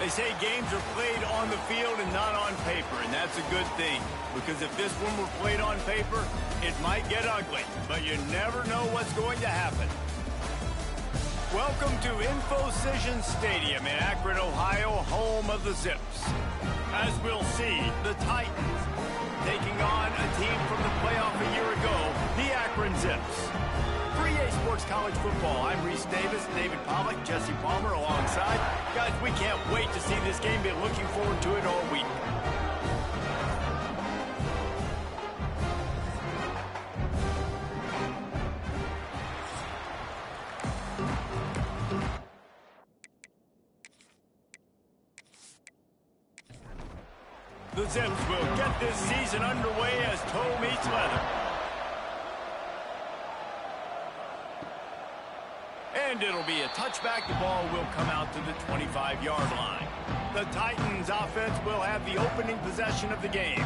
They say games are played on the field and not on paper, and that's a good thing. Because if this one were played on paper, it might get ugly. But you never know what's going to happen. Welcome to InfoCision Stadium in Akron, Ohio, home of the Zips. As we'll see, the Titans taking on a team from the playoff a year ago, the Akron Zips. For EA Sports College Football, I'm Reese Davis, David Pollack, Jesse Palmer alongside. Guys, we can't wait to see this game. Been looking forward to it all week. The Zips will get this season underway as toe meets leather. And it'll be a touchback. The ball will come out to the 25-yard line. The Titans offense will have the opening possession of the game.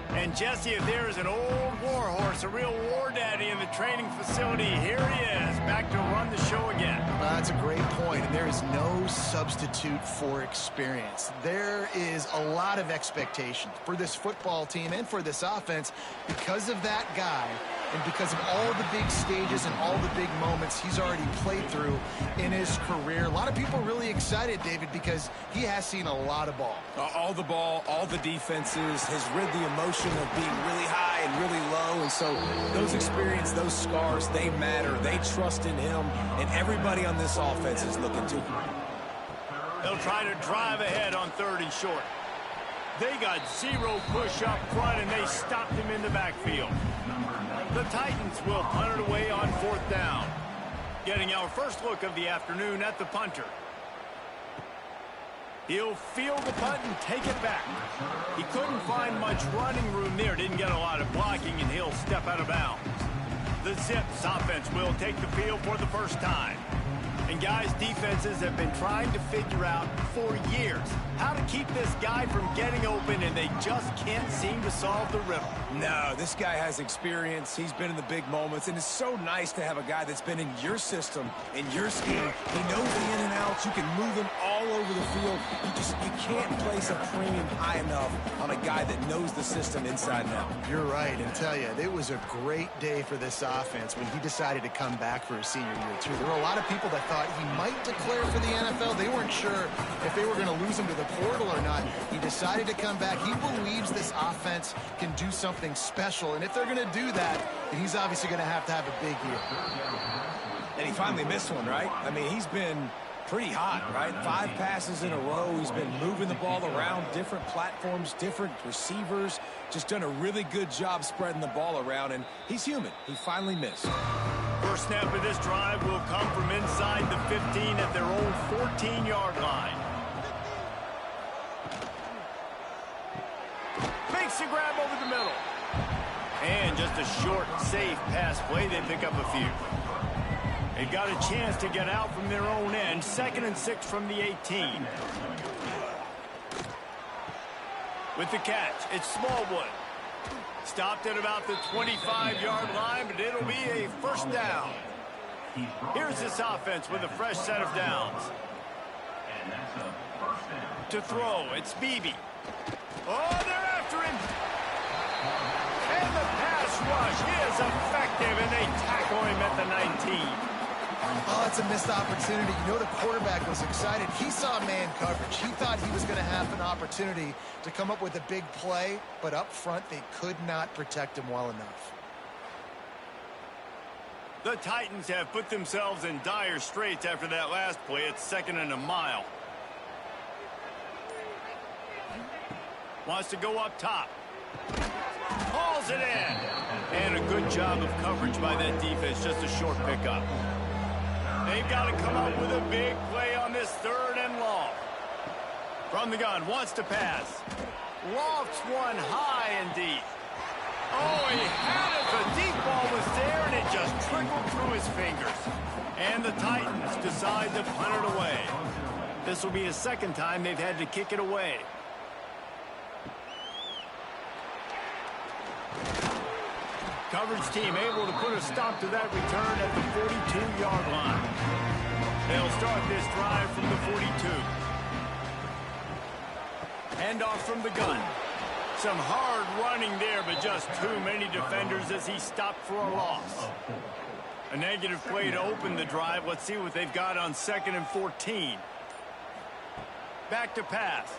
And Jesse, if there is an old war horse, a real war daddy in the training facility, here he is, back to run the show again. That's a great point, and there is no substitute for experience. There is a lot of expectations for this football team and for this offense because of that guy and because of all the big stages and all the big moments he's already played through in his career. A lot of people really excited, David, because he has seen a lot of ball. All the ball, all the defenses, has rid the emotion of being really high and really low. And so those experience, those scars, they matter. They trust in him, and everybody on this offense is looking to him. They'll try to drive ahead on 3rd and short. They got zero push up front, and they stopped him in the backfield. The Titans will punt it away on 4th down. Getting our first look of the afternoon at the punter. He'll field the punt and take it back. He couldn't find much running room there. Didn't get a lot of blocking, and he'll step out of bounds. The Zips offense will take the field for the first time. And guys, defenses have been trying to figure out for years how to keep this guy from getting open, and they just can't seem to solve the riddle. No, this guy has experience. He's been in the big moments, and it's so nice to have a guy that's been in your system, in your scheme. He knows the in and outs. You can move him all over the field. You can't place a premium high enough on a guy that knows the system inside and out. You're right, and tell you, it was a great day for this offense when he decided to come back for his senior year, too. There were a lot of people that thought he might declare for the NFL. They weren't sure if they were going to lose him to the portal or not. He decided to come back. He believes this offense can do something special, and if they're going to do that, then he's obviously going to have a big year. And he finally missed one, right? I mean, he's been pretty hot, right? 5 passes in a row. He's been moving the ball around different platforms, different receivers. Just done a really good job spreading the ball around, and he's human. He finally missed. First snap of this drive will come from inside the 15 at their own 14-yard line. Makes the grab over the middle. And just a short, safe pass play. They pick up a few. They got a chance to get out from their own end. 2nd and 6 from the 18. With the catch, it's Smallwood. Stopped at about the 25-yard line, but it'll be a first down. Here's this offense with a fresh set of downs. To throw, it's Beebe. Oh, they're after him. And the pass rush is effective, and they tackle him at the 19. Oh, that's a missed opportunity. You know the quarterback was excited. He saw man coverage. He thought he was going to have an opportunity to come up with a big play, but up front they could not protect him well enough. The Titans have put themselves in dire straits after that last play. It's 2nd and a mile. Wants to go up top. Hauls it in. And a good job of coverage by that defense. Just a short pickup. They've got to come up with a big play on this 3rd and long. From the gun, wants to pass. Lofts one high and deep. Oh, he had it. The deep ball was there, and it just trickled through his fingers. And the Titans decide to punt it away. This will be a 2nd time they've had to kick it away. Coverage team able to put a stop to that return at the 42-yard line. They'll start this drive from the 42. Handoff from the gun. Some hard running there, but just too many defenders as he stopped for a loss. A negative play to open the drive. Let's see what they've got on 2nd and 14. Back to pass.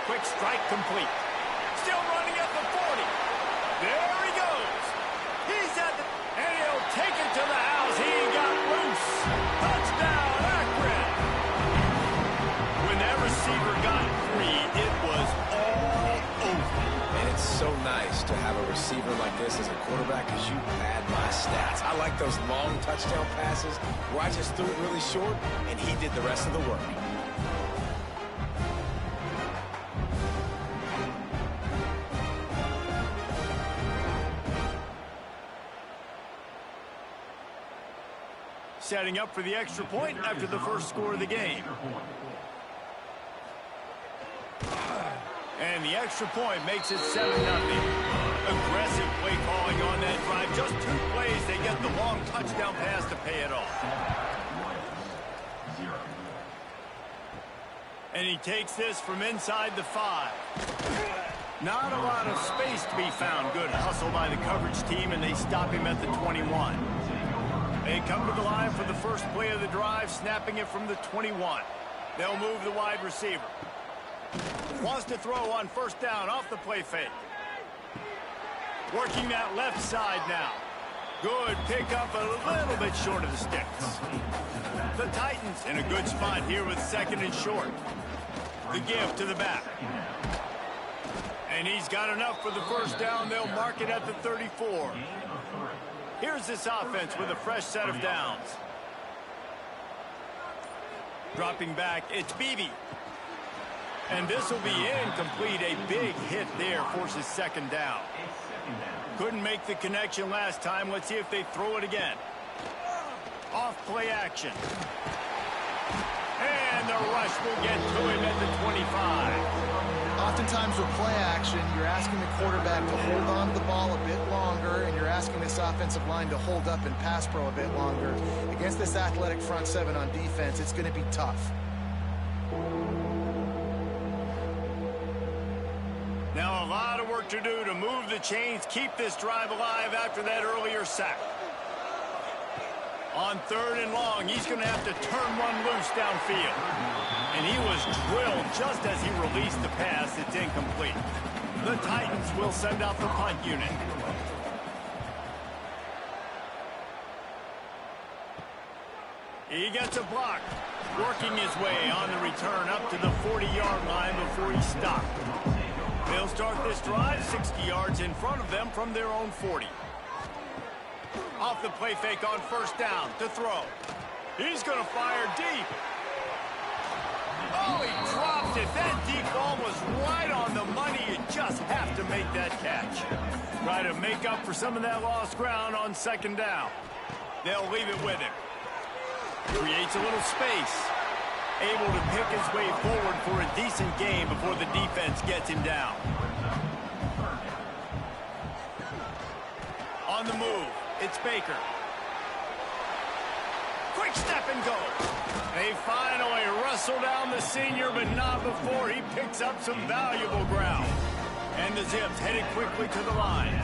Quick strike complete. Still running at the 40. There he goes. He's at the... And he'll take it to the house. He got loose. Touchdown, Akron. When that receiver got free, it was all over. And it's so nice to have a receiver like this as a quarterback because you pad my stats. I like those long touchdown passes where I just threw it really short and he did the rest of the work. Setting up for the extra point after the first score of the game. And the extra point makes it 7-0. Aggressive play calling on that drive. Just 2 plays, they get the long touchdown pass to pay it off. And he takes this from inside the 5. Not a lot of space to be found. Good hustle by the coverage team, and they stop him at the 21. They come to the line for the first play of the drive, snapping it from the 21. They'll move the wide receiver. Wants to throw on first down off the play fake. Working that left side now. Good pickup, a little bit short of the sticks. The Titans in a good spot here with 2nd and short. The give to the back. And he's got enough for the first down. They'll mark it at the 34. Here's this offense with a fresh set of downs. Dropping back, it's Beebe. And this will be incomplete. A big hit there forces 2nd down. Couldn't make the connection last time. Let's see if they throw it again. Off play action. And the rush will get to him at the 25. Oftentimes with play action, you're asking the quarterback to hold on to the ball a bit longer, and you're asking this offensive line to hold up and pass pro a bit longer. Against this athletic front 7 on defense, it's going to be tough. Now a lot of work to do to move the chains, keep this drive alive after that earlier sack. On 3rd and long, he's going to have to turn one loose downfield. And he was drilled just as he released the pass. It's incomplete. The Titans will send out the punt unit. He gets a block. Working his way on the return up to the 40-yard line before he stopped. They'll start this drive 60 yards in front of them from their own 40. Off the play fake on first down to throw. He's going to fire deep. Oh, he dropped it. That deep ball was right on the money. You just have to make that catch. Try to make up for some of that lost ground on 2nd down. They'll leave it with him. Creates a little space. Able to pick his way forward for a decent game before the defense gets him down. On the move, it's Baker. Quick step and go. They finally wrestle down the senior, but not before he picks up some valuable ground. And the Zips headed quickly to the line.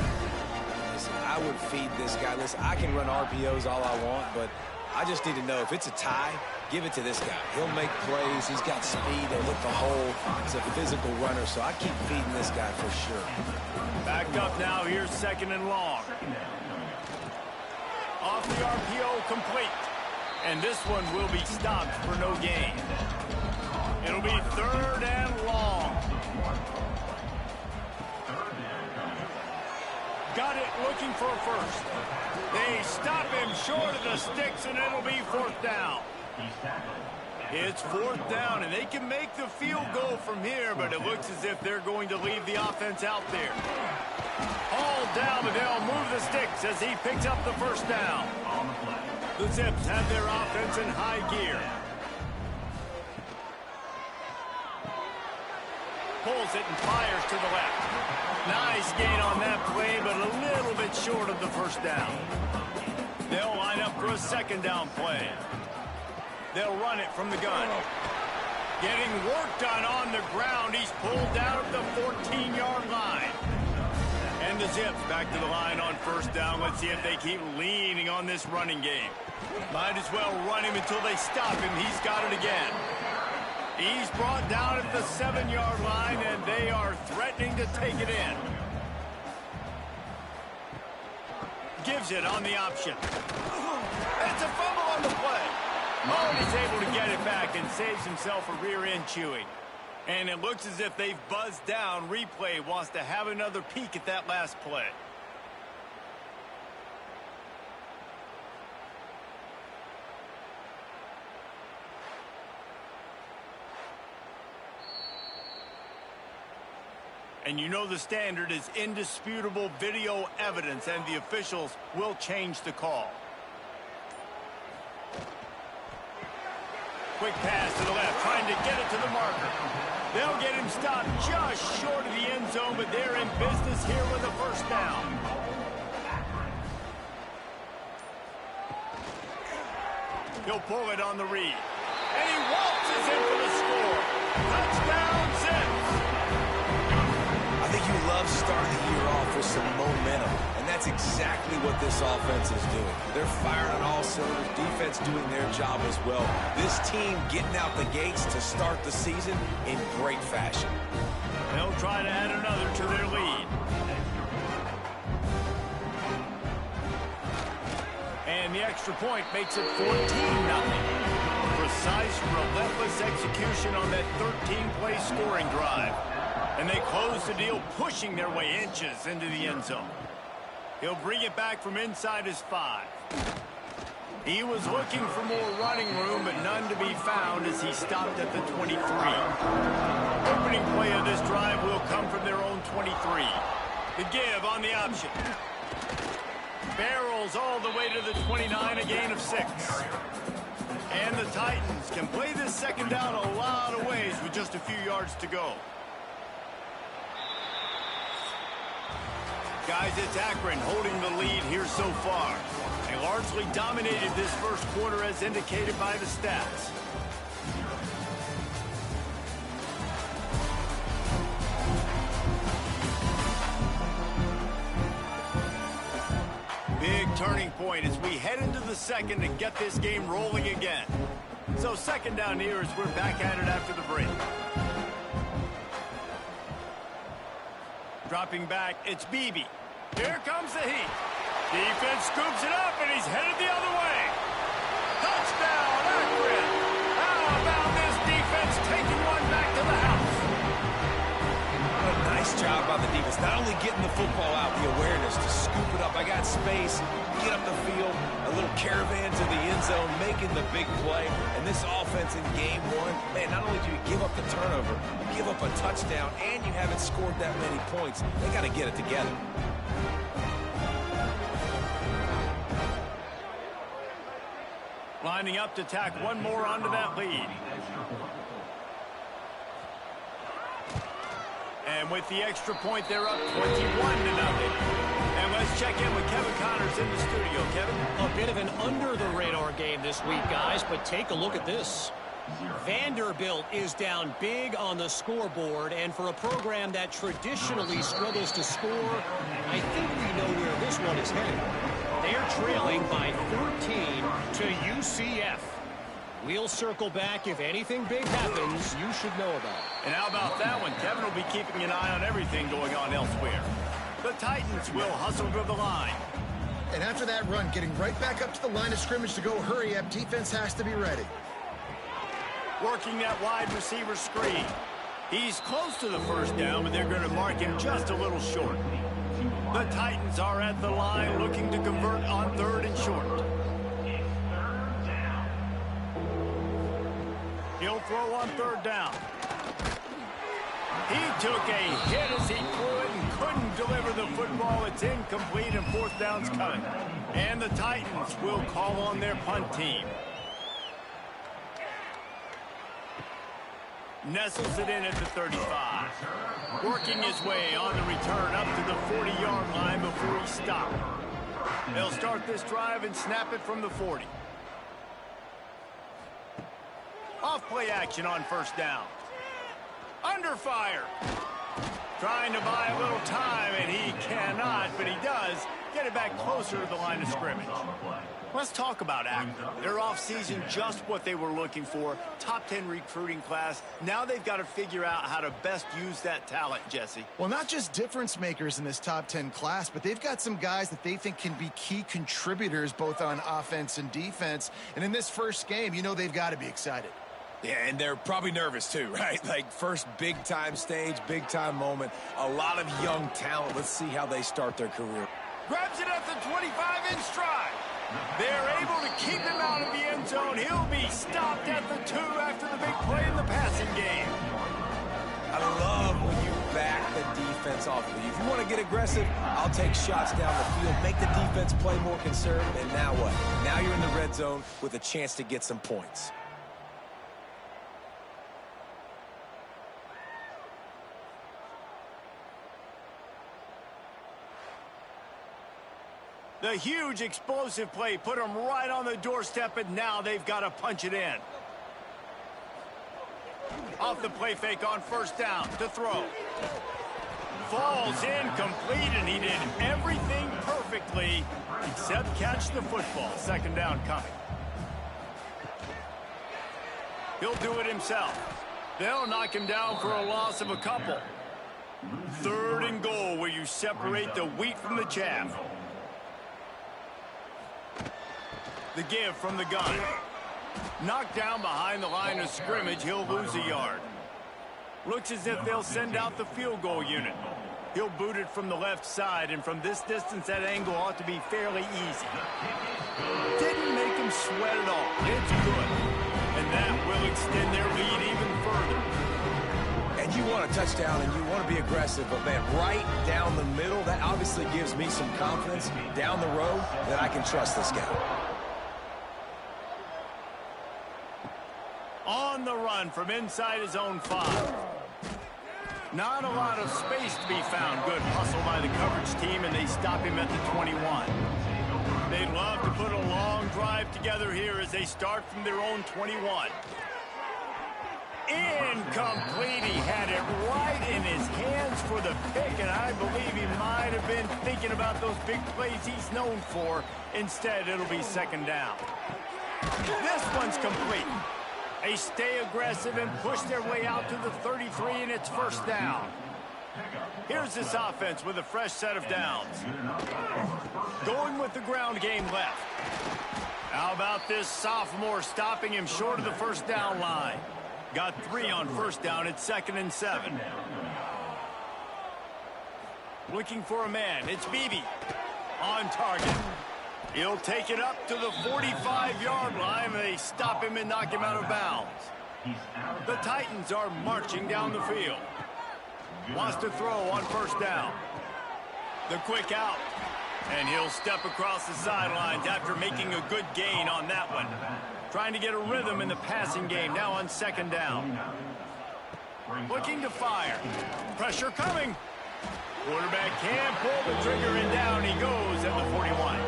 Listen, I would feed this guy. Listen, I can run RPOs all I want, but I just need to know if it's a tie, give it to this guy. He'll make plays. He's got speed. He'll hit the hole. He's a physical runner, so I keep feeding this guy for sure. Back up now. Here's 2nd and long. Off the RPO complete. And this one will be stopped for no gain. It'll be 3rd and long. Got it, looking for a first. They stop him short of the sticks, and it'll be 4th down. It's 4th down, and they can make the field goal from here, but it looks as if they're going to leave the offense out there. All down, but they'll move the sticks as he picks up the first down. The Zips have their offense in high gear. Pulls it and fires to the left. Nice gain on that play, but a little bit short of the first down. They'll line up for a 2nd down play. They'll run it from the gun. Getting work done on the ground. He's pulled down at the 14-yard line. And the Zips back to the line on first down. Let's see if they keep leaning on this running game. Might as well run him until they stop him. He's got it again. He's brought down at the 7-yard line, and they are threatening to take it in. Gives it on the option. It's a fumble on the play. Oh, and he's able to get it back and saves himself a rear end chewing. And it looks as if they've buzzed down. Replay wants to have another peek at that last play. And you know the standard is indisputable video evidence, and the officials will change the call. Quick pass to the left, trying to get it to the marker. They'll get him stopped just short of the end zone, but they're in business here with a first down. He'll pull it on the read. And he waltzes in for the score. Touchdown, Zips! I think you love starting the year off with some momentum, and that's exactly what this offense is doing. They're firing on all cylinders, defense doing their job as well. This team getting out the gates to start the season in great fashion. They'll try to add another to their lead. And the extra point makes it 14-0. Precise, relentless execution on that 13-play scoring drive. And they close the deal, pushing their way inches into the end zone. He'll bring it back from inside his 5. He was looking for more running room, but none to be found as he stopped at the 23. Opening play of this drive will come from their own 23. The give on the option. Barrels all the way to the 29, a gain of 6. And the Titans can play this second down a lot of ways with just a few yards to go. Guys, it's Akron holding the lead here so far. They largely dominated this first quarter as indicated by the stats. Big turning point as we head into the second and get this game rolling again. So second down here as we're back at it after the break. Dropping back, it's Beebe. Here comes the heat. Defense scoops it up, and he's headed the other way. Touchdown, Akron. How about this defense taking one back to the house? What a nice job by the defense. Not only getting the football out, the awareness to scoop it up. I got space, get up the field, a little caravan to the end zone, making the big play. And this offense in game one, man, not only do you give up the turnover, you give up a touchdown, and you haven't scored that many points. They got to get it together. Lining up to tack one more onto that lead. And with the extra point, they're up 21-0. And let's check in with Kevin Connors in the studio. Kevin? A bit of an under-the-radar game this week, guys, but take a look at this. Vanderbilt is down big on the scoreboard, and for a program that traditionally struggles to score, I think we know where this one is headed. They're trailing by 14 to UCF. We'll circle back. If anything big happens, you should know about it. And how about that one? Kevin will be keeping an eye on everything going on elsewhere. The Titans will hustle to the line. And after that run, getting right back up to the line of scrimmage to go hurry up, defense has to be ready. Working that wide receiver screen. He's close to the first down, but they're going to mark him just a little short. The Titans are at the line looking to convert on 3rd and short. He'll throw on 3rd down. He took a hit as he threw it and couldn't deliver the football. It's incomplete and 4th down's coming. And the Titans will call on their punt team. Nestles it in at the 35. Working his way on the return up to the 40-yard line before he stopped. They'll start this drive and snap it from the 40. Off play action on first down. Under fire. Trying to buy a little time, and he cannot, but he does get it back closer to the line of scrimmage. Let's talk about Akron. Their offseason, just what they were looking for. Top 10 recruiting class. Now they've got to figure out how to best use that talent, Jesse. Well, not just difference makers in this top 10 class, but they've got some guys that they think can be key contributors both on offense and defense. And in this first game, you know they've got to be excited. Yeah, and they're probably nervous too, right? Like first big-time stage, big-time moment. A lot of young talent. Let's see how they start their career. Grabs it at the 25 in stride. They're able to keep him out of the end zone. He'll be stopped at the 2 after the big play in the passing game. I love when you back the defense off of you. If you want to get aggressive, I'll take shots down the field, make the defense play more conservative, and now what? Now you're in the red zone with a chance to get some points. The huge explosive play put them right on the doorstep, and now they've got to punch it in. Off the play fake on first down to throw. Falls incomplete, and he did everything perfectly except catch the football. Second down coming. He'll do it himself. They'll knock him down for a loss of a couple. 3rd and goal, where you separate the wheat from the chaff. The give from the gun. Knocked down behind the line of scrimmage. He'll lose a yard. Looks as if they'll send out the field goal unit. He'll boot it from the left side, and from this distance, that angle ought to be fairly easy. Didn't make him sweat at all. It's good. And that will extend their lead even further. And you want a touchdown, and you want to be aggressive, but man, right down the middle, that obviously gives me some confidence down the road that I can trust this guy. On the run from inside his own 5. Not a lot of space to be found. Good hustle by the coverage team, and they stop him at the 21. They'd love to put a long drive together here as they start from their own 21. Incomplete. He had it right in his hands for the pick, and I believe he might have been thinking about those big plays he's known for. Instead, it'll be second down. This one's complete. They stay aggressive and push their way out to the 33, and it's first down. Here's this offense with a fresh set of downs. Going with the ground game left. How about this sophomore stopping him short of the first down line? Got 3 on first down. It's 2nd and 7. Looking for a man. It's Beebe. On target. He'll take it up to the 45-yard line. They stop him and knock him out of bounds. The Titans are marching down the field. Wants to throw on first down. The quick out. And he'll step across the sidelines after making a good gain on that one. Trying to get a rhythm in the passing game. Now on second down. Looking to fire. Pressure coming. Quarterback can't pull the trigger, and down he goes at the 41.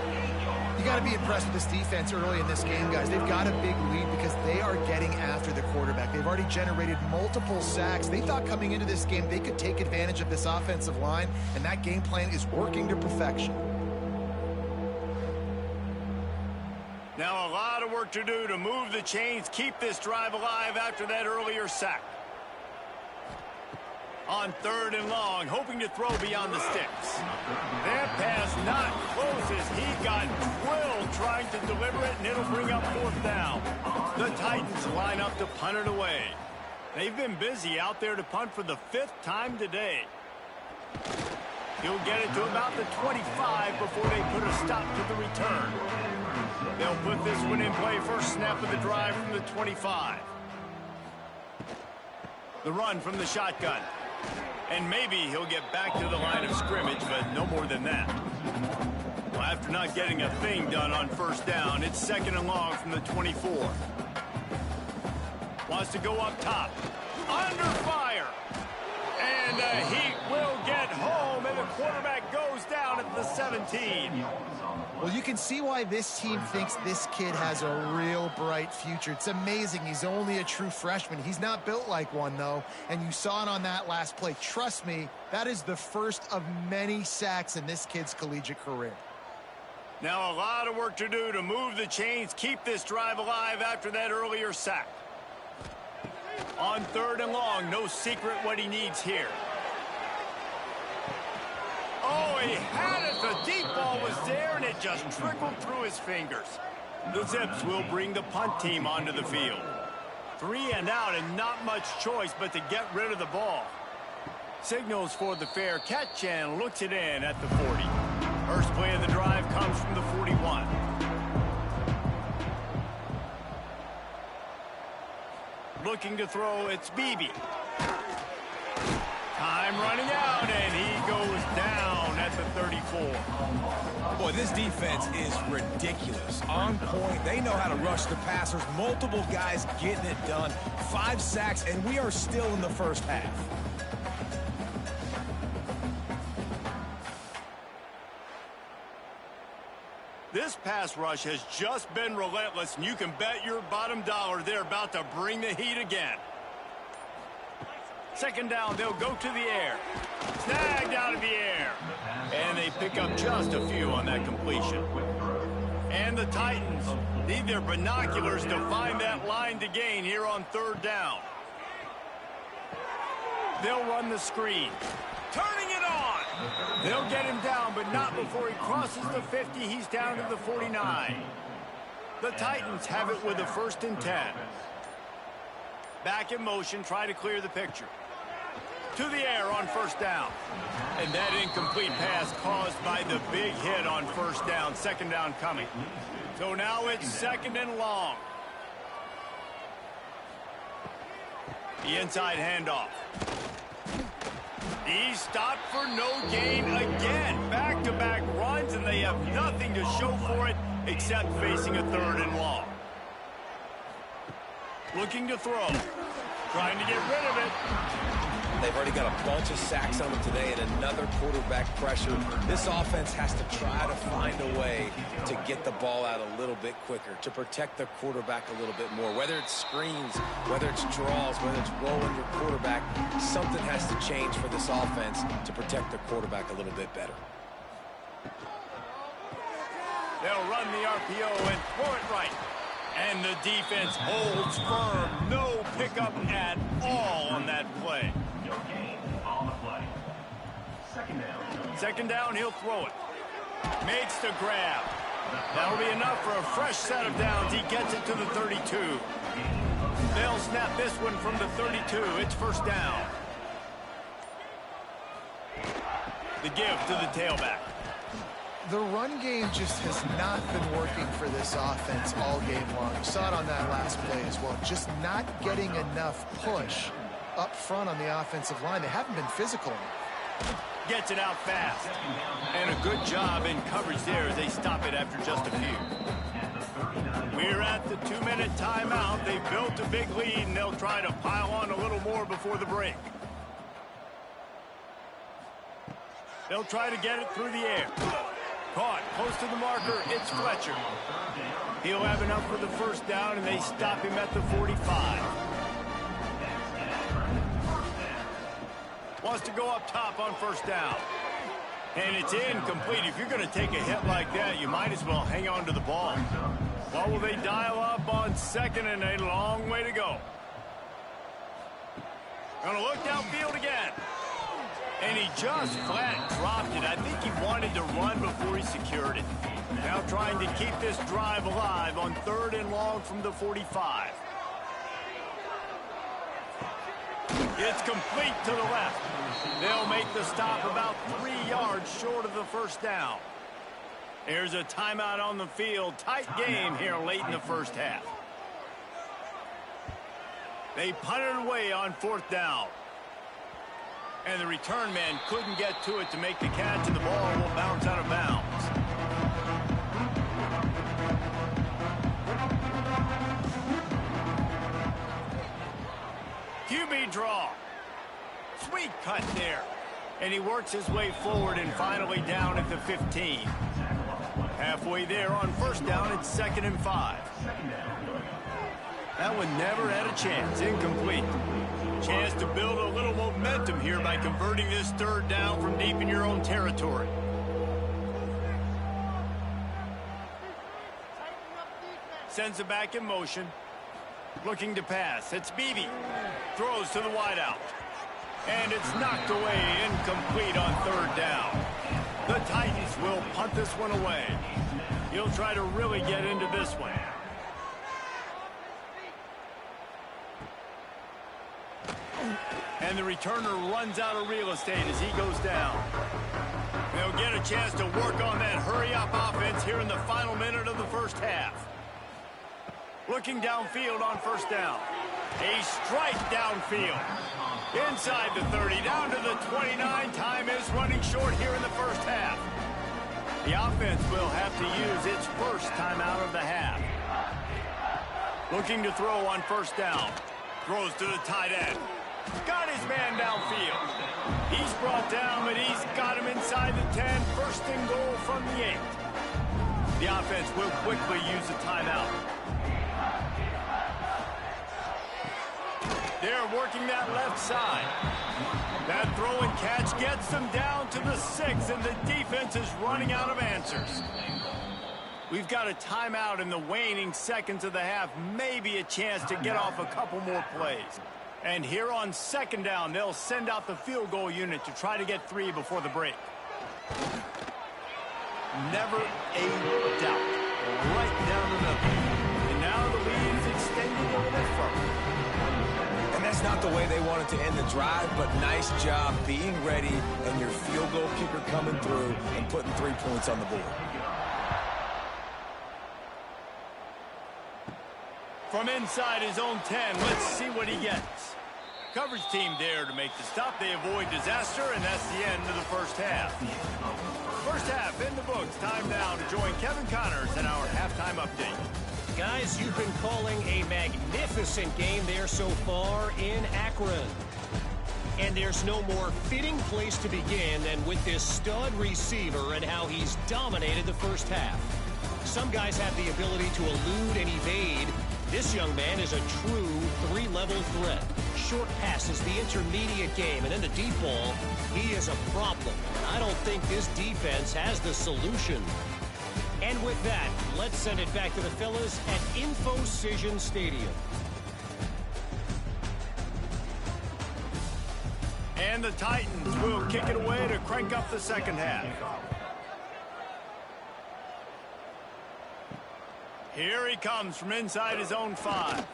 You got to be impressed with this defense early in this game, guys. They've got a big lead because they are getting after the quarterback. They've already generated multiple sacks. They thought coming into this game they could take advantage of this offensive line, and that game plan is working to perfection. Now a lot of work to do to move the chains, keep this drive alive after that earlier sack. On 3rd and long, hoping to throw beyond the sticks. That pass not close as he got drilled trying to deliver it, and it'll bring up 4th down. The Titans line up to punt it away. They've been busy out there to punt for the 5th time today. He'll get it to about the 25 before they put a stop to the return. They'll put this one in play first snap of the drive from the 25. The run from the shotgun. And maybe he'll get back to the line of scrimmage, but no more than that. Well, after not getting a thing done on first down, it's 2nd and long from the 24. Wants to go up top. Under fire. And the Heat will get home, and the quarterback goes down at the 17. Well, you can see why this team thinks this kid has a real bright future. It's amazing. He's only a true freshman. He's not built like one, though, and you saw it on that last play. Trust me, that is the first of many sacks in this kid's collegiate career. Now a lot of work to do to move the chains, keep this drive alive after that earlier sack. On 3rd and long, no secret what he needs here. Oh, he had it. The deep ball was there, and it just trickled through his fingers. The Zips will bring the punt team onto the field. 3 and out, and not much choice but to get rid of the ball. Signals for the fair catch and looks it in at the 40. First play of the drive comes from the 41. Looking to throw, it's Beebe. Time running out, and he goes down at the 34. Boy, this defense is ridiculous. On point. They know how to rush the passers. Multiple guys getting it done. 5 sacks, and we are still in the first half. This pass rush has just been relentless, and you can bet your bottom dollar they're about to bring the heat again. 2nd down, they'll go to the air. Snagged out of the air. And they pick up just a few on that completion. And the Titans need their binoculars to find that line to gain here on 3rd down. They'll run the screen. Turning it on. They'll get him down, but not before he crosses the 50. He's down to the 49. The Titans have it with a 1st and 10. Back in motion, try to clear the picture. To the air on 1st down. And that incomplete pass caused by the big hit on 1st down. 2nd down coming. So now it's 2nd and long. The inside handoff. He's stopped for no gain again. Back-to-back runs, and they have nothing to show for it except facing a 3rd and long. Looking to throw. Trying to get rid of it. They've already got a bunch of sacks on them today and another quarterback pressure. This offense has to try to find a way to get the ball out a little bit quicker, to protect the quarterback a little bit more. Whether it's screens, whether it's draws, whether it's rolling your quarterback, something has to change for this offense to protect the quarterback a little bit better. They'll run the RPO and throw it right. And the defense holds firm. No pickup at all on that play. No gain on the play. 2nd down. 2nd down, he'll throw it. Makes the grab. That'll be enough for a fresh set of downs. He gets it to the 32. They'll snap this one from the 32. It's 1st down. The give to the tailback. The run game just has not been working for this offense all game long. You saw it on that last play as well. Just not getting enough push up front on the offensive line. They haven't been physical enough. Gets it out fast. And a good job in coverage there as they stop it after just a few. We're at the 2-minute timeout. They built a big lead, and they'll try to pile on a little more before the break. They'll try to get it through the air. Caught close to the marker. It's Fletcher. He'll have enough for the 1st down, and they stop him at the 45. Wants to go up top on 1st down. And it's incomplete. If you're going to take a hit like that, you might as well hang on to the ball. What will they dial up on 2nd, and a long way to go? Going to look downfield again. And he just flat dropped it. I think he wanted to run before he secured it. Now trying to keep this drive alive on 3rd and long from the 45. It's complete to the left. They'll make the stop about 3 yards short of the 1st down. There's a timeout on the field. Tight game here late in the 1st half. They punted away on 4th down. And the return man couldn't get to it to make the catch, and the ball will bounce out of bounds. QB draw. Sweet cut there. And he works his way forward and finally down at the 15. Halfway there on first down, it's 2nd and 5. That one never had a chance. Incomplete. Chance to build a little momentum here by converting this 3rd down from deep in your own territory. Sends it back in motion. Looking to pass. It's Beebe. Throws to the wideout. And it's knocked away, incomplete on 3rd down. The Titans will punt this one away. He'll try to really get into this one. And the returner runs out of real estate as he goes down. They'll get a chance to work on that hurry-up offense here in the final minute of the first half. Looking downfield on first down. A strike downfield. Inside the 30, down to the 29. Time is running short here in the first half. The offense will have to use its first timeout of the half. Looking to throw on first down. Throws to the tight end. Got his man downfield. He's brought down, but he's got him inside the 10. First and goal from the 8. The offense will quickly use a timeout. They're working that left side. That throw and catch gets them down to the 6, and the defense is running out of answers. We've got a timeout in the waning seconds of the half. Maybe a chance to get off a couple more plays. And here on 2nd down, they'll send out the field goal unit to try to get 3 before the break. Never a doubt. Right down the middle. And now the lead is extending a little further. And that's not the way they wanted to end the drive, but nice job being ready and your field goal kicker coming through and putting 3 points on the board. From inside his own 10, let's see what he gets. Coverage team there to make the stop. They avoid disaster, and that's the end of the first half. First half in the books. Time now to join Kevin Connors in our halftime update. Guys, you've been calling a magnificent game there so far in Akron. And there's no more fitting place to begin than with this stud receiver and how he's dominated the first half. Some guys have the ability to elude and evade. This young man is a true 3-level threat. Short passes, the intermediate game, and then the deep ball, he is a problem. I don't think this defense has the solution. And with that, let's send it back to the fellas at InfoCision Stadium. And the Titans will kick it away to crank up the second half. Here he comes from inside his own 5.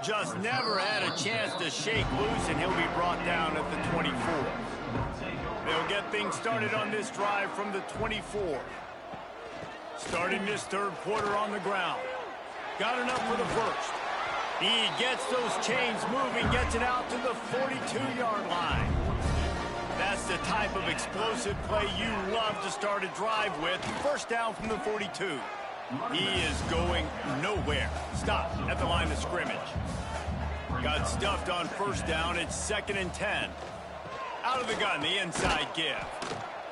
Just never had a chance to shake loose, and he'll be brought down at the 24. They'll get things started on this drive from the 24. Starting this 3rd quarter on the ground. Got enough for the first. He gets those chains moving, gets it out to the 42-yard line. That's the type of explosive play you love to start a drive with. First down from the 42. He is going nowhere. Stop at the line of scrimmage. Got stuffed on first down. It's 2nd and 10. Out of the gun, the inside give.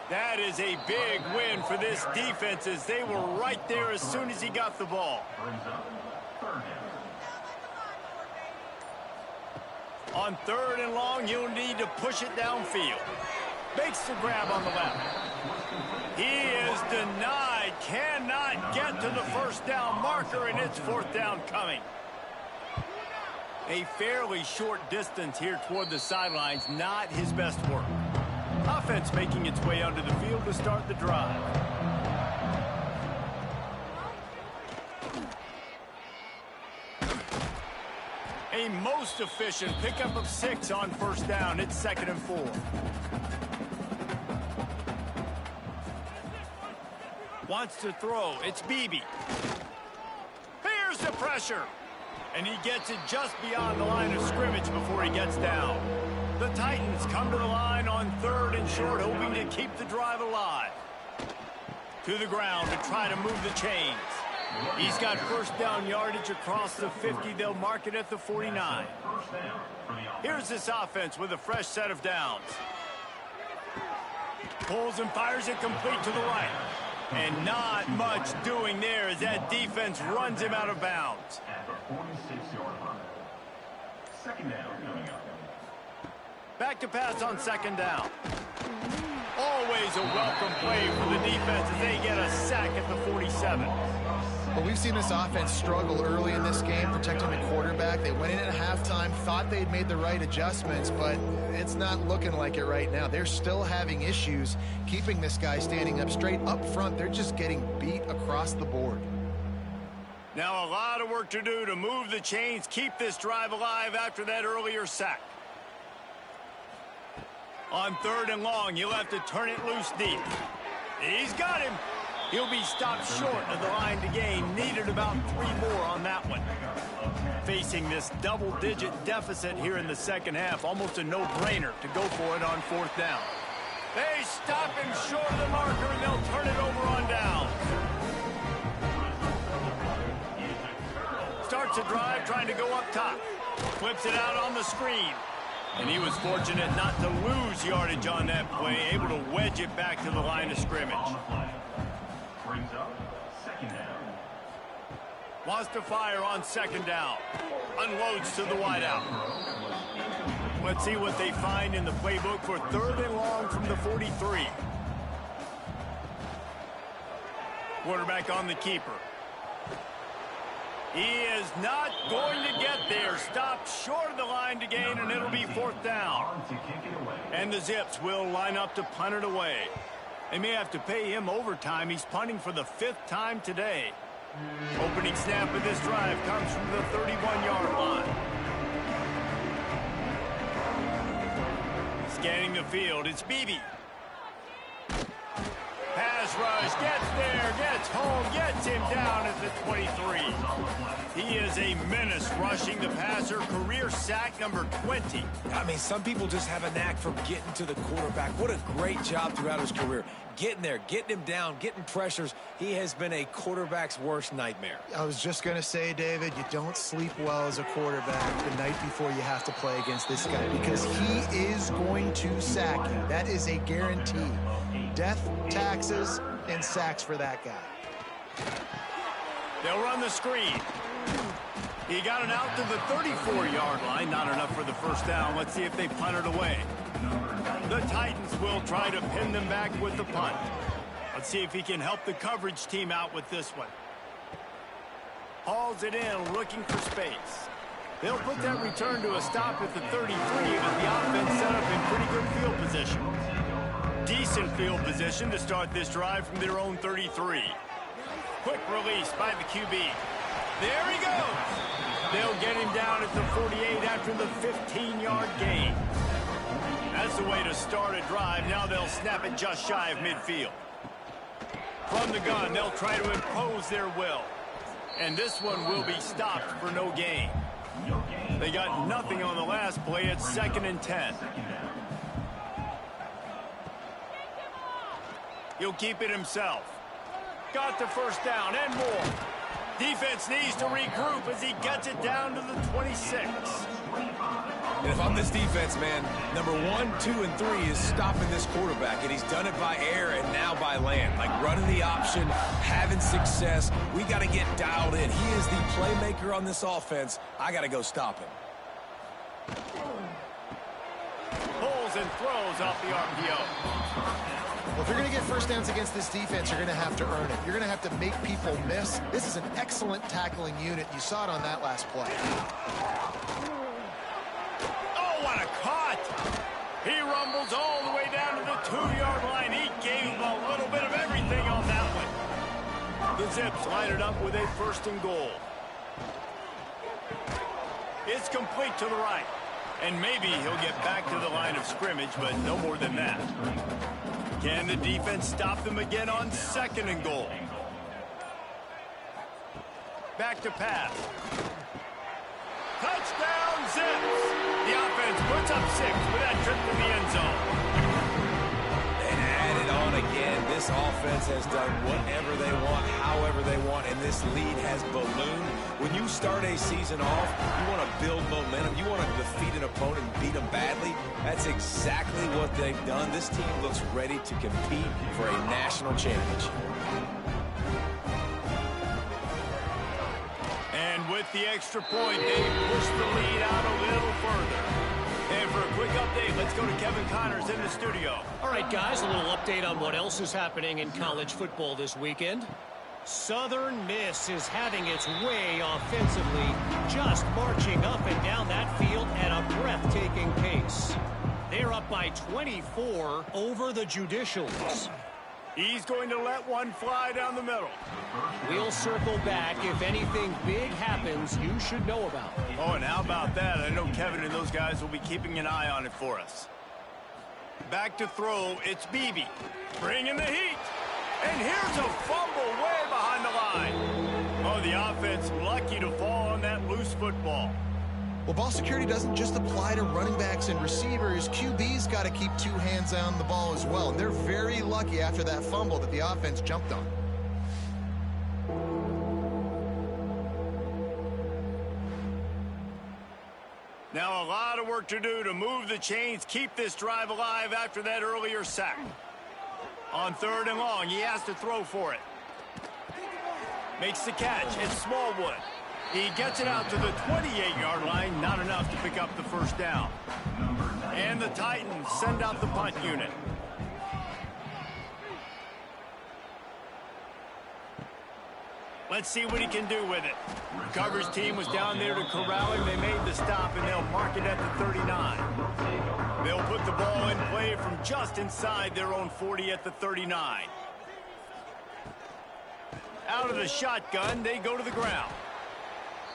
That is a big win for this defense as they were right there as soon as he got the ball. On 3rd and long, you'll need to push it downfield. Makes the grab on the left. He is denied. Cannot get to the first down marker, and it's 4th down coming. A fairly short distance here toward the sidelines. Not his best work. Offense making its way onto the field to start the drive. A most efficient pickup of 6 on first down. It's 2nd and 4. Wants to throw. It's Beebe. Here's the pressure. And he gets it just beyond the line of scrimmage before he gets down. The Titans come to the line on 3rd and short, hoping to keep the drive alive. To the ground to try to move the chains. He's got first down yardage across the 50. They'll mark it at the 49. Here's this offense with a fresh set of downs. Pulls and fires it complete to the right. And not much doing there as that defense runs him out of bounds. At the 46-yard line. Second down coming up. Back to pass on second down. Always a welcome play for the defense as they get a sack at the 47. Well, we've seen this offense struggle early in this game, protecting the quarterback. They went in at halftime, thought they'd made the right adjustments, but it's not looking like it right now. They're still having issues keeping this guy standing up straight up front. They're just getting beat across the board. Now a lot of work to do to move the chains, keep this drive alive after that earlier sack. On third and long, you'll have to turn it loose deep. He's got him. He'll be stopped short of the line to gain. Needed about 3 more on that one. Facing this double-digit deficit here in the second half, almost a no-brainer to go for it on fourth down. They stop him short of the marker, and they'll turn it over on down. Starts a drive trying to go up top. Flips it out on the screen. And he was fortunate not to lose yardage on that play, able to wedge it back to the line of scrimmage. Brings up second down. Wants to fire on second down. Unloads to the wideout. Let's see what they find in the playbook for third and long from the 43. Quarterback on the keeper. He is not going to get there. Stopped short of the line to gain, and it'll be fourth down. And the Zips will line up to punt it away. They may have to pay him overtime. He's punting for the 5th time today. Opening snap of this drive comes from the 31-yard line. Scanning the field, it's Beebe. Pass rush, gets there, gets home, gets him down at the 23. He is a menace rushing the passer, career sack number 20. I mean, some people just have a knack for getting to the quarterback. What a great job throughout his career. Getting there, getting him down, getting pressures. He has been a quarterback's worst nightmare. I was just going to say, David, you don't sleep well as a quarterback the night before you have to play against this guy because he is going to sack you. That is a guarantee. Death, taxes, and sacks for that guy. They'll run the screen. He got it out to the 34-yard line. Not enough for the first down. Let's see if they punt it away. The Titans will try to pin them back with the punt. Let's see if he can help the coverage team out with this one. Hauls it in, looking for space. They'll put that return to a stop at the 33, but the offense set up in pretty good field position. Decent field position to start this drive from their own 33. Quick release by the QB. There he goes. They'll get him down at the 48 after the 15-yard gain. That's the way to start a drive. Now they'll snap it just shy of midfield. From the gun, they'll try to impose their will. And this one will be stopped for no gain. They got nothing on the last play. It's 2nd and 10. He'll keep it himself. Got the first down and more. Defense needs to regroup as he gets it down to the 26. And if I'm this defense, man, number 1, 2, and 3 is stopping this quarterback, and he's done it by air and now by land. Like running the option, having success. We got to get dialed in. He is the playmaker on this offense. I got to go stop him. Pulls and throws off the RPO. Well, if you're going to get first downs against this defense, you're going to have to earn it. You're going to have to make people miss. This is an excellent tackling unit. You saw it on that last play. Oh, what a cut! He rumbles all the way down to the 2-yard line. He gave a little bit of everything on that one. The Zips line it up with a 1st and goal. It's complete to the right. And maybe he'll get back to the line of scrimmage, but no more than that. Can the defense stop them again on 2nd and goal? Back to pass. Touchdown, Zips! The offense puts up 6 with that trip to the end zone. And add it on again. This This offense has done whatever they want, however they want, and this lead has ballooned. When you start a season off, you want to build momentum. You want to defeat an opponent and beat them badly. That's exactly what they've done. This team looks ready to compete for a national championship. And with the extra point, they push the lead out a little further. And for a quick update, let's go to Kevin Connors in the studio. All right, guys, a little update on what else is happening in college football this weekend. Southern Miss is having its way offensively, just marching up and down that field at a breathtaking pace. They're up by 24 over the Judicials. He's going to let one fly down the middle. We'll circle back if anything big happens you should know about. Oh, and how about that? I know Kevin and those guys will be keeping an eye on it for us. Back to throw, it's Beebe. Bringing the heat. And here's a fumble way behind the line. Oh, the offense lucky to fall on that loose football. Well, ball security doesn't just apply to running backs and receivers. QB's got to keep two hands on the ball as well. And they're very lucky after that fumble that the offense jumped on. Now a lot of work to do to move the chains, keep this drive alive after that earlier sack. On 3rd and long, he has to throw for it. Makes the catch. It's Smallwood. He gets it out to the 28-yard line. Not enough to pick up the first down. And the Titans send out the punt unit. Let's see what he can do with it. Coverage team was down there to corral him. They made the stop, and they'll mark it at the 39. They'll put the ball in play from just inside their own 40 at the 39. Out of the shotgun, they go to the ground.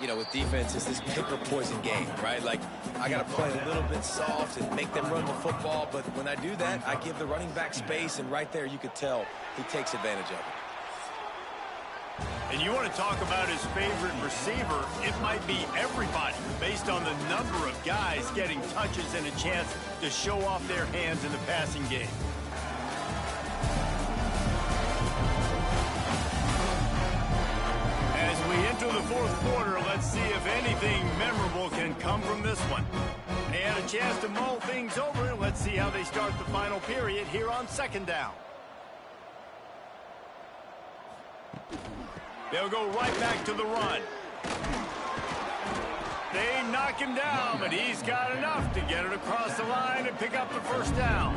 You know, with defense, it's this pick or poison game, right? Like, I got to play a little bit soft and make them run the football, but when I do that, I give the running back space, and right there you could tell he takes advantage of it. And you want to talk about his favorite receiver, it might be everybody, based on the number of guys getting touches and a chance to show off their hands in the passing game. As we enter the 4th quarter, let's see if anything memorable can come from this one. They had a chance to mull things over, and let's see how they start the final period here on 2nd down. They'll go right back to the run. They knock him down, but he's got enough to get it across the line and pick up the first down.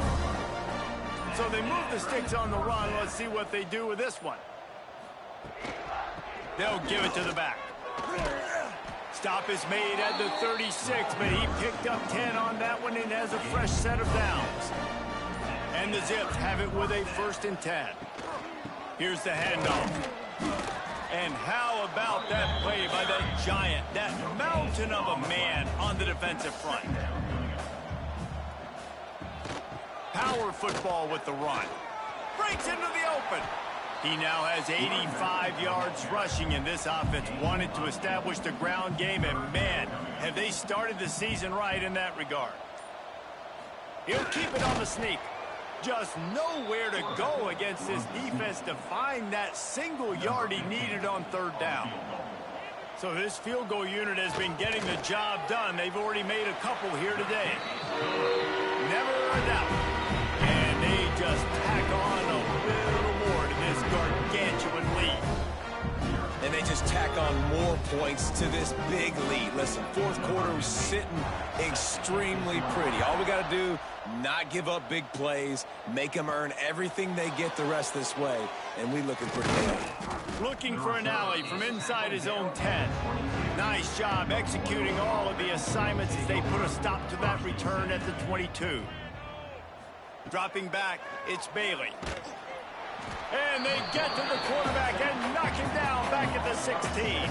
So they move the sticks on the run. Let's see what they do with this one. They'll give it to the back. Stop is made at the 36, but he picked up 10 on that one and has a fresh set of downs. And the Zips have it with a 1st and 10. Here's the handoff. And how about that play by that giant, that mountain of a man on the defensive front? Power football with the run. Breaks into the open. He now has 85 yards rushing, and this offense wanted to establish the ground game, and man, have they started the season right in that regard. He'll keep it on the sneak. Just nowhere to go against this defense to find that single yard he needed on 3rd down. So this field goal unit has been getting the job done. They've already made a couple here today. Never a doubt. And they just tack on a little more to this gargantuan lead. And they just tack on more points to this big lead. Listen, 4th quarter was sitting extremely pretty. All we got to do, not give up big plays, make them earn everything they get the rest this way, and we looking pretty good. Looking for an alley from inside his own 10. Nice job executing all of the assignments as they put a stop to that return at the 22. Dropping back, it's Bailey. And they get to the quarterback and knock him down back at the 16.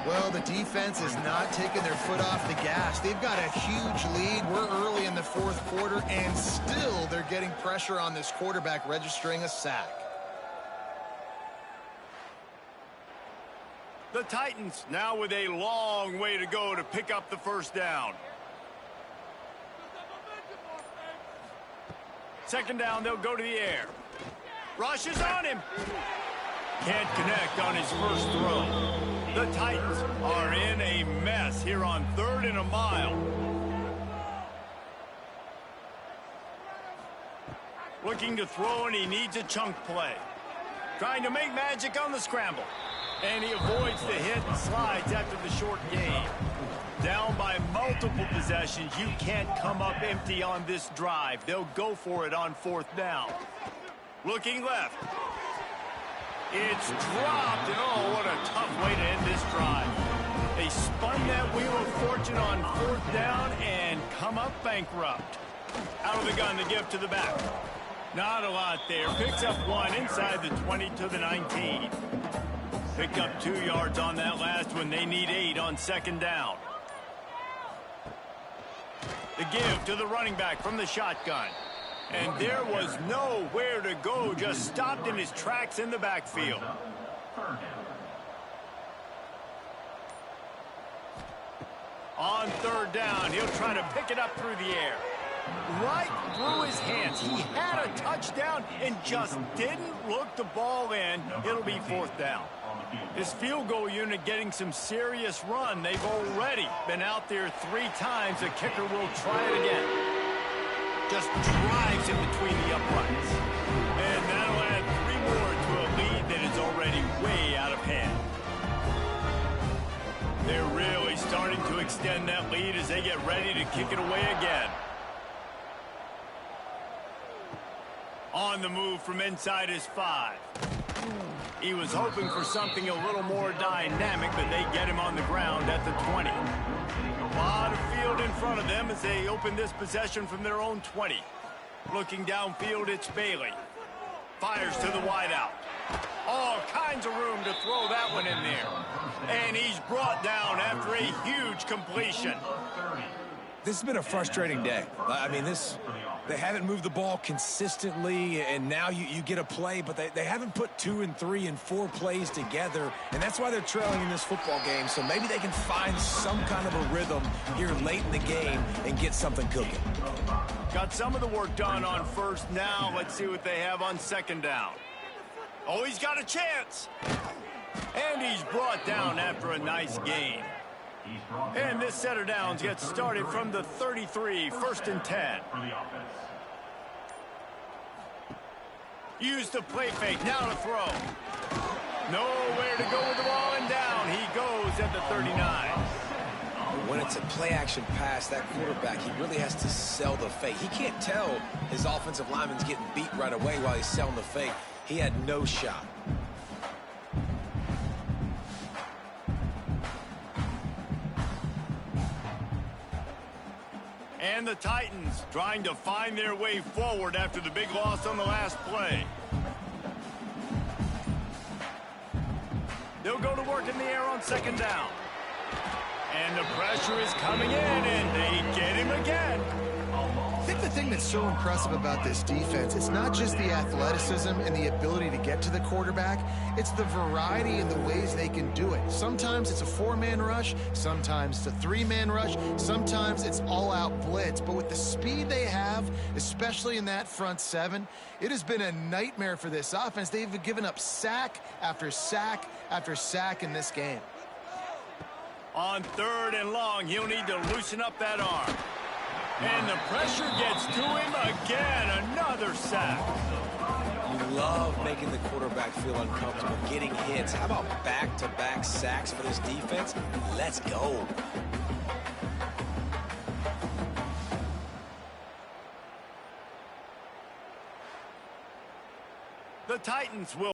Well, the defense is not taking their foot off the gas. They've got a huge lead. We're early in the 4th quarter, and still they're getting pressure on this quarterback, registering a sack. The Titans now with a long way to go to pick up the first down. 2nd down, they'll go to the air. Rushes on him. Can't connect on his first throw. The Titans are in a mess here on 3rd and a mile. Looking to throw, and he needs a chunk play. Trying to make magic on the scramble. And he avoids the hit and slides after the short gain. Down by multiple possessions, you can't come up empty on this drive. They'll go for it on 4th down. Looking left. It's dropped, and oh, what a tough way to end this drive. They spun that wheel of fortune on 4th down and come up bankrupt. Out of the gun, the give to the back. Not a lot there. Picks up 1 inside the 20 to the 19. Picked up 2 yards on that last one. They need 8 on 2nd down. The give to the running back from the shotgun. And there was nowhere to go, just stopped in his tracks in the backfield. On 3rd down, he'll try to pick it up through the air. Right through his hands. He had a touchdown and just didn't look the ball in. It'll be 4th down. This field goal unit getting some serious run. They've already been out there 3 times. The kicker will try it again. Just drives in between the uprights. And that'll add 3 more to a lead that is already way out of hand. They're really starting to extend that lead as they get ready to kick it away again. On the move from inside his 5. He was hoping for something a little more dynamic, but they get him on the ground at the 20. A lot of field in front of them as they open this possession from their own 20. Looking downfield, it's Bailey. Fires to the wideout. All kinds of room to throw that one in there. And he's brought down after a huge completion. This has been a frustrating day. I mean, they haven't moved the ball consistently, and now you get a play, but they haven't put 2 and 3 and 4 plays together, and that's why they're trailing in this football game. So maybe they can find some kind of a rhythm here late in the game and get something cooking. Got some of the work done on 1st. Now let's see what they have on 2nd down. Oh, he's got a chance. And he's brought down after a nice gain. And this set of downs gets started from the 33, 1st and 10. Use the play fake, now to throw. Nowhere to go with the ball, and down he goes at the 39. When it's a play-action pass, that quarterback, he really has to sell the fake. He can't tell his offensive lineman's getting beat right away while he's selling the fake. He had no shot. And the Titans trying to find their way forward after the big loss on the last play. They'll go to work in the air on 2nd down. And the pressure is coming in, and they get him again. I think the thing that's so impressive about this defense, it's not just the athleticism and the ability to get to the quarterback, it's the variety in the ways they can do it. Sometimes it's a 4-man rush, sometimes it's a 3-man rush, sometimes it's all-out blitz. But with the speed they have, especially in that front 7, it has been a nightmare for this offense. They've given up sack after sack after sack in this game. On 3rd and long, he'll need to loosen up that arm. And the pressure gets to him again. Another sack. You love making the quarterback feel uncomfortable, getting hits. How about back-to-back sacks for this defense? Let's go. The Titans will